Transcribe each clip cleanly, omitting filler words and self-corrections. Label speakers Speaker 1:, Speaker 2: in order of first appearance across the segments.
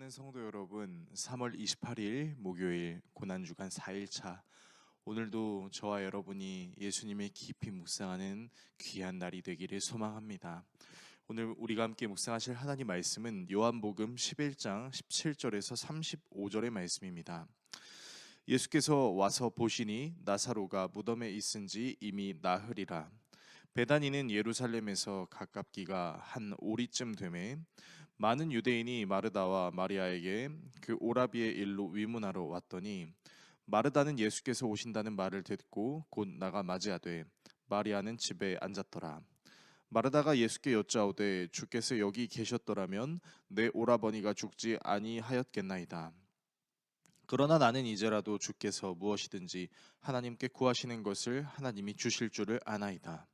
Speaker 1: 사랑하는 성도 여러분, 3월 28일 목요일 고난주간 4일차, 오늘도 저와 여러분이 예수님의 깊이 묵상하는 귀한 날이 되기를 소망합니다. 오늘 우리가 함께 묵상하실 하나님 말씀은 요한복음 11장 17절에서 35절의 말씀입니다. 예수께서 와서 보시니 나사로가 무덤에 있은지 이미 나흘이라. 베다니는 예루살렘에서 가깝기가 한 오리쯤 되매 많은 유대인이 마르다와 마리아에게 그 오라비의 일로 위문하러 왔더니, 마르다는 예수께서 오신다는 말을 듣고 곧 나가 맞이하되 마리아는 집에 앉았더라. 마르다가 예수께 여짜오되 주께서 여기 계셨더라면 내 오라버니가 죽지 아니하였겠나이다. 그러나 나는 이제라도 주께서 무엇이든지 하나님께 구하시는 것을 하나님이 주실 줄을 아나이다.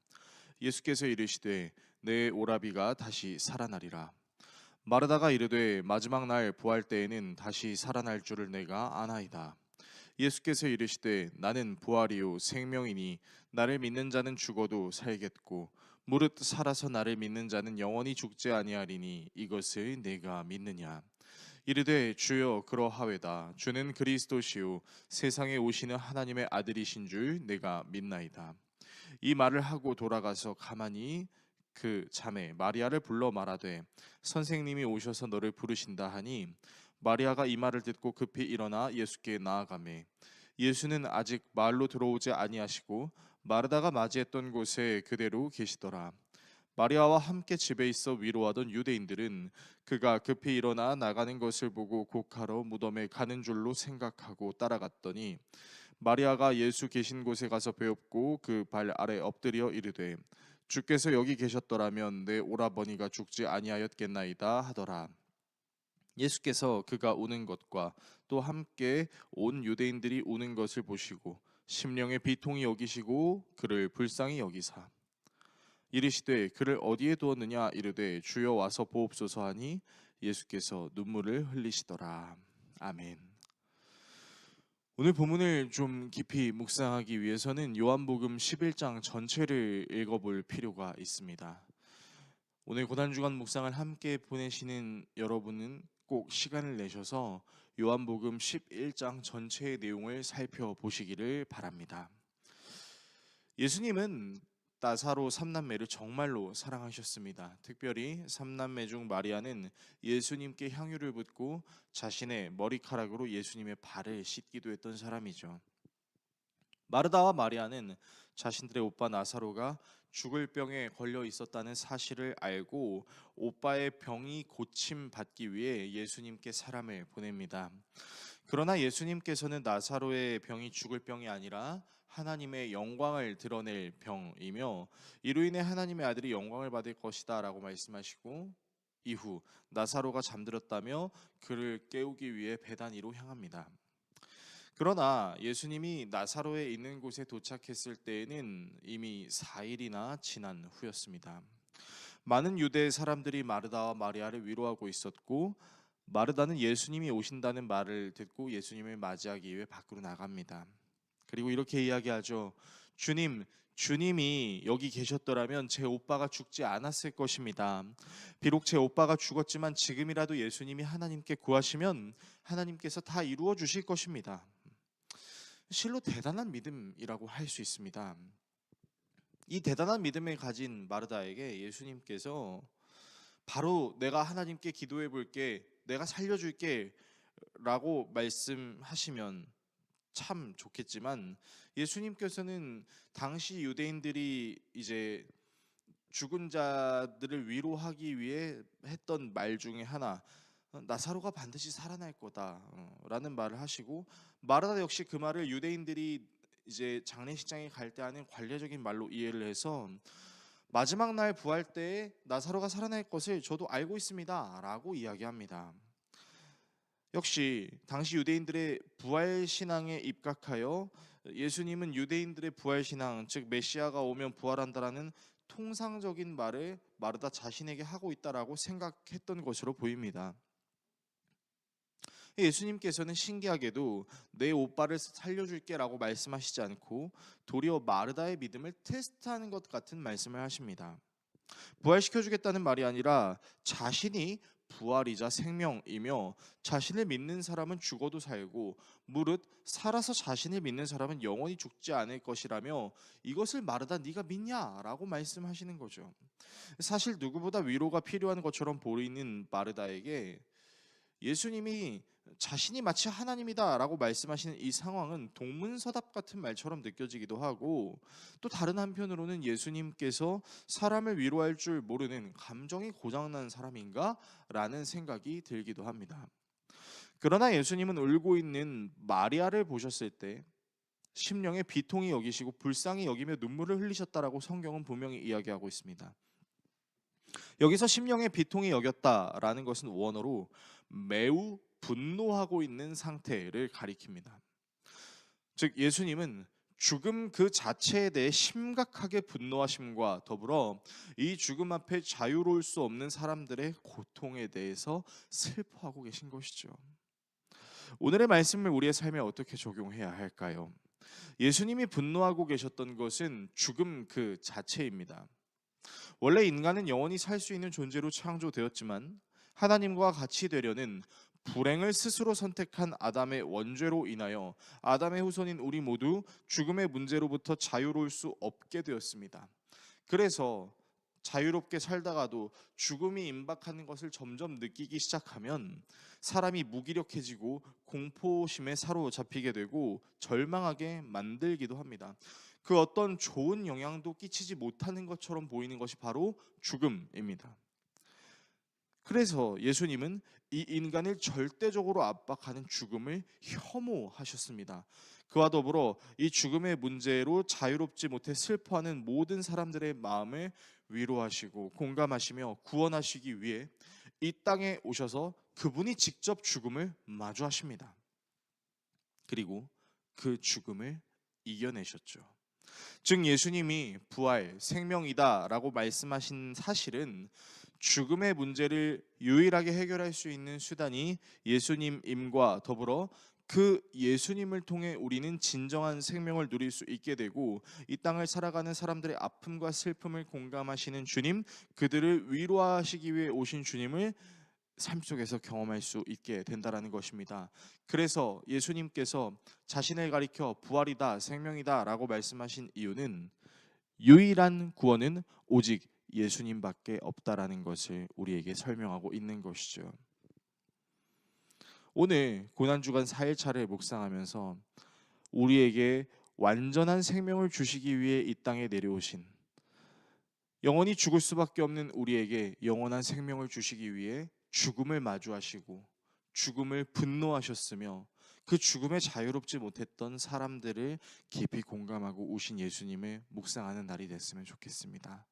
Speaker 1: 예수께서 이르시되 내 오라비가 다시 살아나리라. 마르다가 이르되 마지막 날 부활 때에는 다시 살아날 줄을 내가 아나이다. 예수께서 이르시되 나는 부활이요 생명이니 나를 믿는 자는 죽어도 살겠고 무릇 살아서 나를 믿는 자는 영원히 죽지 아니하리니 이것을 내가 믿느냐. 이르되 주여 그러하외다. 주는 그리스도시요 세상에 오시는 하나님의 아들이신 줄 내가 믿나이다. 이 말을 하고 돌아가서 가만히 그 자매 마리아를 불러 말하되 선생님이 오셔서 너를 부르신다 하니, 마리아가 이 말을 듣고 급히 일어나 예수께 나아가매 예수는 아직 마을로 들어오지 아니하시고 마르다가 맞이했던 곳에 그대로 계시더라. 마리아와 함께 집에 있어 위로하던 유대인들은 그가 급히 일어나 나가는 것을 보고 곡하러 무덤에 가는 줄로 생각하고 따라갔더니, 마리아가 예수 계신 곳에 가서 배웁고 그 발 아래 엎드려 이르되 주께서 여기 계셨더라면 내 오라버니가 죽지 아니하였겠나이다 하더라. 예수께서 그가 우는 것과 또 함께 온 유대인들이 우는 것을 보시고 심령의 비통이 여기시고 그를 불쌍히 여기사 이르시되 그를 어디에 두었느냐 이르되 주여 와서 보옵소서 하니 예수께서 눈물을 흘리시더라. 아멘. 오늘 본문을 좀 깊이 묵상하기 위해서는 요한복음 11장 전체를 읽어볼 필요가 있습니다. 오늘 고난주간 묵상을 함께 보내시는 여러분은 꼭 시간을 내셔서 요한복음 11장 전체의 내용을 살펴보시기를 바랍니다. 예수님은 나사로 삼남매를 정말로 사랑하셨습니다. 특별히 삼남매 중 마리아는 예수님께 향유를 붓고 자신의 머리카락으로 예수님의 발을 씻기도 했던 사람이죠. 마르다와 마리아는 자신들의 오빠 나사로가 죽을 병에 걸려 있었다는 사실을 알고 오빠의 병이 고침 받기 위해 예수님께 사람을 보냅니다. 그러나 예수님께서는 나사로의 병이 죽을 병이 아니라 하나님의 영광을 드러낼 병이며 이로 인해 하나님의 아들이 영광을 받을 것이다 라고 말씀하시고, 이후 나사로가 잠들었다며 그를 깨우기 위해 베다니로 향합니다. 그러나 예수님이 나사로에 있는 곳에 도착했을 때에는 이미 4일이나 지난 후였습니다. 많은 유대 사람들이 마르다와 마리아를 위로하고 있었고, 마르다는 예수님이 오신다는 말을 듣고 예수님을 맞이하기 위해 밖으로 나갑니다. 그리고 이렇게 이야기하죠. 주님이 여기 계셨더라면 제 오빠가 죽지 않았을 것입니다. 비록 제 오빠가 죽었지만 지금이라도 예수님이 하나님께 구하시면 하나님께서 다 이루어 주실 것입니다. 실로 대단한 믿음이라고 할 수 있습니다. 이 대단한 믿음을 가진 마르다에게 예수님께서 바로 내가 하나님께 기도해 볼게, 내가 살려줄게 라고 말씀하시면 참 좋겠지만, 예수님께서는 당시 유대인들이 이제 죽은 자들을 위로하기 위해 했던 말 중에 하나, 나사로가 반드시 살아날 거다 라는 말을 하시고, 마르다 역시 그 말을 유대인들이 이제 장례식장에 갈 때 하는 관례적인 말로 이해를 해서 마지막 날 부활 때에 나사로가 살아날 것을 저도 알고 있습니다 라고 이야기합니다. 역시 당시 유대인들의 부활 신앙에 입각하여 예수님은 유대인들의 부활 신앙, 즉 메시아가 오면 부활한다라는 통상적인 말을 마르다 자신에게 하고 있다라고 생각했던 것으로 보입니다. 예수님께서는 신기하게도 내 오빠를 살려줄게 라고 말씀하시지 않고 도리어 마르다의 믿음을 테스트하는 것 같은 말씀을 하십니다. 부활시켜주겠다는 말이 아니라 자신이 부활이자 생명이며 자신을 믿는 사람은 죽어도 살고 무릇 살아서 자신을 믿는 사람은 영원히 죽지 않을 것이라며 이것을 말하다 네가 믿냐라고 말씀하시는 거죠. 사실 누구보다 위로가 필요한 것처럼 보이는 마르다에게 예수님이 자신이 마치 하나님이다라고 말씀하시는 이 상황은 동문서답 같은 말처럼 느껴지기도 하고, 또 다른 한편으로는 예수님께서 사람을 위로할 줄 모르는 감정이 고장난 사람인가라는 생각이 들기도 합니다. 그러나 예수님은 울고 있는 마리아를 보셨을 때 심령에 비통히 여기시고 불쌍히 여기며 눈물을 흘리셨다라고 성경은 분명히 이야기하고 있습니다. 여기서 심령의 비통이 여겼다라는 것은 원어로 매우 분노하고 있는 상태를 가리킵니다. 즉 예수님은 죽음 그 자체에 대해 심각하게 분노하심과 더불어 이 죽음 앞에 자유로울 수 없는 사람들의 고통에 대해서 슬퍼하고 계신 것이죠. 오늘의 말씀을 우리의 삶에 어떻게 적용해야 할까요? 예수님이 분노하고 계셨던 것은 죽음 그 자체입니다. 원래 인간은 영원히 살 수 있는 존재로 창조되었지만 하나님과 같이 되려는 불행을 스스로 선택한 아담의 원죄로 인하여 아담의 후손인 우리 모두 죽음의 문제로부터 자유로울 수 없게 되었습니다. 그래서 자유롭게 살다가도 죽음이 임박하는 것을 점점 느끼기 시작하면 사람이 무기력해지고 공포심에 사로잡히게 되고 절망하게 만들기도 합니다. 그 어떤 좋은 영향도 끼치지 못하는 것처럼 보이는 것이 바로 죽음입니다. 그래서 예수님은 이 인간을 절대적으로 압박하는 죽음을 혐오하셨습니다. 그와 더불어 이 죽음의 문제로 자유롭지 못해 슬퍼하는 모든 사람들의 마음을 위로하시고 공감하시며 구원하시기 위해 이 땅에 오셔서 그분이 직접 죽음을 마주하십니다. 그리고 그 죽음을 이겨내셨죠. 즉 예수님이 부활, 생명이다라고 말씀하신 사실은 죽음의 문제를 유일하게 해결할 수 있는 수단이 예수님임과 더불어 그 예수님을 통해 우리는 진정한 생명을 누릴 수 있게 되고 이 땅을 살아가는 사람들의 아픔과 슬픔을 공감하시는 주님, 그들을 위로하시기 위해 오신 주님을 삶 속에서 경험할 수 있게 된다라는 것입니다. 그래서 예수님께서 자신을 가리켜 부활이다, 생명이다라고 말씀하신 이유는 유일한 구원은 오직 예수님밖에 없다라는 것을 우리에게 설명하고 있는 것이죠. 오늘 고난주간 4일차를 묵상하면서 우리에게 완전한 생명을 주시기 위해 이 땅에 내려오신, 영원히 죽을 수밖에 없는 우리에게 영원한 생명을 주시기 위해 죽음을 마주하시고 죽음을 분노하셨으며 그 죽음에 자유롭지 못했던 사람들을 깊이 공감하고 오신 예수님을 묵상하는 날이 됐으면 좋겠습니다.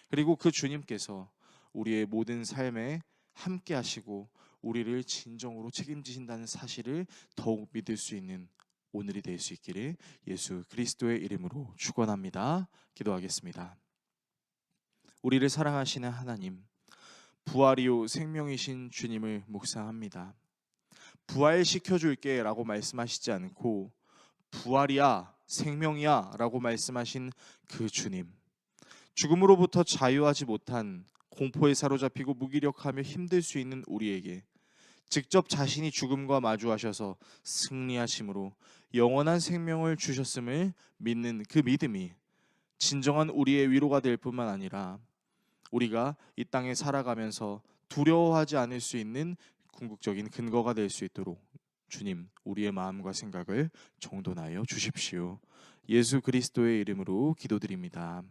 Speaker 1: 그리고 그 주님께서 우리의 모든 삶에 함께 하시고 우리를 진정으로 책임지신다는 사실을 더욱 믿을 수 있는 오늘이 될 수 있기를 예수 그리스도의 이름으로 축원합니다. 기도하겠습니다. 우리를 사랑하시는 하나님, 부활이요 생명이신 주님을 묵상합니다. 부활시켜 줄게 라고 말씀하시지 않고 부활이야 생명이야 라고 말씀하신 그 주님, 죽음으로부터 자유하지 못한 공포에 사로잡히고 무기력하며 힘들 수 있는 우리에게 직접 자신이 죽음과 마주하셔서 승리하심으로 영원한 생명을 주셨음을 믿는 그 믿음이 진정한 우리의 위로가 될 뿐만 아니라 우리가 이 땅에 살아가면서 두려워하지 않을 수 있는 궁극적인 근거가 될 수 있도록 주님, 우리의 마음과 생각을 정돈하여 주십시오. 예수 그리스도의 이름으로 기도드립니다.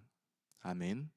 Speaker 1: 아멘.